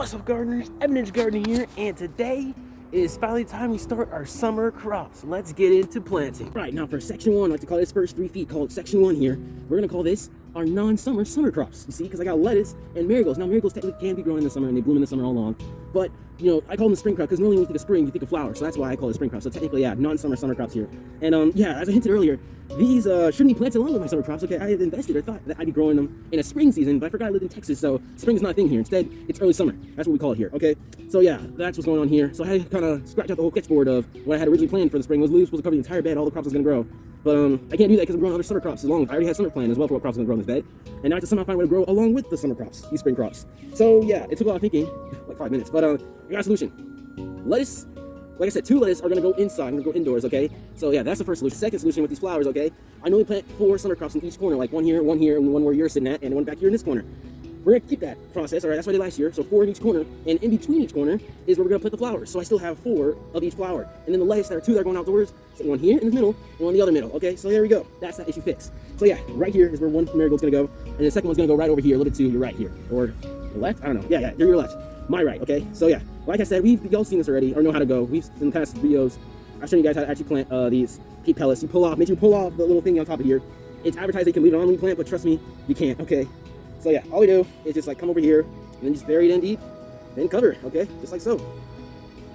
What's up, gardeners? Eminence Gardening here, and today is finally time we start our summer crops. Let's get into planting. Right, now for section 1, I like to call this first 3 feet called section 1 here. We're gonna call this our non-summer summer crops. You see, because I got lettuce and marigolds. Now marigolds technically can be grown in the summer and they bloom in the summer all along. But, you know, I call them the spring crop because normally when you think of spring, you think of flowers. So that's why I call it spring crops. So technically, yeah, non-summer summer crops here. And yeah, as I hinted earlier, these shouldn't be planted along with my summer crops. Okay, I had invested or thought that I'd be growing them in a spring season, but I forgot I lived in Texas, so spring is not a thing here. Instead, it's early summer. That's what we call it here, okay? So yeah, that's what's going on here. So I had to kind of scratch out the whole sketchboard of what I had originally planned for the spring. Was literally supposed to cover the entire bed, all the crops I was gonna grow. But I can't do that because I'm growing other summer crops along. I already had summer planned as well for what crops I'm gonna grow in this bed. And now I have to somehow find a way to grow along with the summer crops, these spring crops. So yeah, it took a lot of thinking, like 5 minutes, but I got a solution. Lettuce, like I said, 2 lettuce are gonna go inside, I'm gonna go indoors, okay? So yeah, that's the first solution. Second solution with these flowers, okay? I normally plant 4 summer crops in each corner, like one here, and one where you're sitting at, and one back here in this corner. We're gonna keep that process, all right? That's what I did last year. So 4 in each corner, and in between each corner is where we're gonna plant the flowers. So I still have 4 of each flower. And then the lettuce, there are 2 that are going outdoors. So one here in the middle, and one in the other middle, okay? So there we go. That's that issue fixed. So yeah, right here is where one marigold's gonna go, and the second one's gonna go right over here, a little bit to your right here, or your left? I don't know. Yeah, you're your left. My right, okay? So yeah, like I said, y'all seen this already, or know how to go. We've in the past videos, I've shown you guys how to actually plant these peat pellets. You pull off, make sure you pull off the little thing on top of here. It's advertised that you can leave it on when you plant, but trust me, you can't, okay? So yeah, all we do is just like come over here, and then just bury it in deep, then cover, okay? Just like so.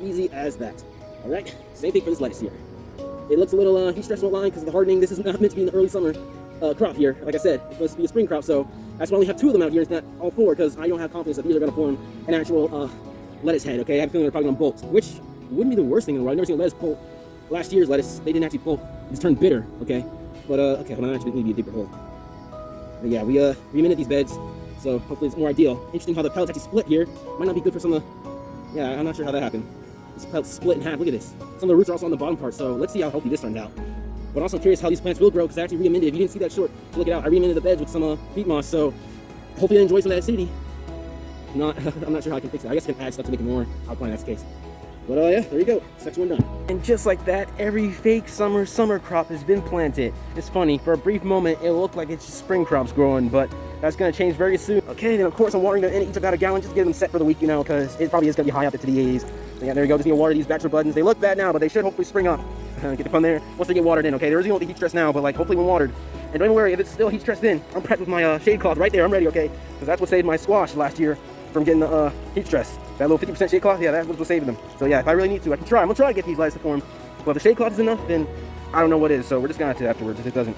Easy as that. All right, same thing for this lettuce here. It looks a little heat stress won't line because of the hardening. This is not meant to be in the early summer crop here. Like I said, it's supposed to be a spring crop, so that's why I only have 2 of them out here. It's not all 4 because I don't have confidence that these are going to form an actual lettuce head, okay? I have a feeling they're probably going to bolt, which wouldn't be the worst thing in the world. I've never seen a lettuce bolt. Last year's lettuce, they didn't actually bolt. It just turned bitter, okay? But, okay, hold on, actually need to be a deeper hole. But yeah, we reminted these beds, so hopefully it's more ideal. Interesting how the pellets actually split here. Might not be good for some of the, yeah, I'm not sure how that happened. This pellet's split in half, look at this. Some of the roots are also on the bottom part, so let's see how healthy this turns out. But I'm also curious how these plants will grow because I actually re-amended. If you didn't see that short, look it out. I re-amended the beds with some peat moss, so hopefully I enjoy some of that acidity. I'm not sure how I can fix it. I guess I can add stuff to make it more alkaline, that's the case. But yeah, there you go, section 1 done. And just like that, every fake summer crop has been planted. It's funny, for a brief moment, it looked like it's just spring crops growing, but that's gonna change very soon. Okay, then of course I'm watering them in each about a gallon just to get them set for the week, you know, because it probably is gonna be high up into the 80s. So yeah, there you go, just need to water these bachelor buttons. They look bad now, but they should hopefully spring up. Get the pun there, once they get watered in, okay? There is going to be heat stress now, but like hopefully when watered. And don't even worry, if it's still heat stressed in, I'm prepped with my shade cloth right there, I'm ready, okay? Because that's what saved my squash last year from getting the heat stress. That little 50% shade cloth, yeah, that was what saved them. So yeah, if I really need to, I can try. I'm gonna try to get these lettuce to form. But if the shade cloth is enough, then I don't know what is. So we're just gonna have to afterwards if it doesn't.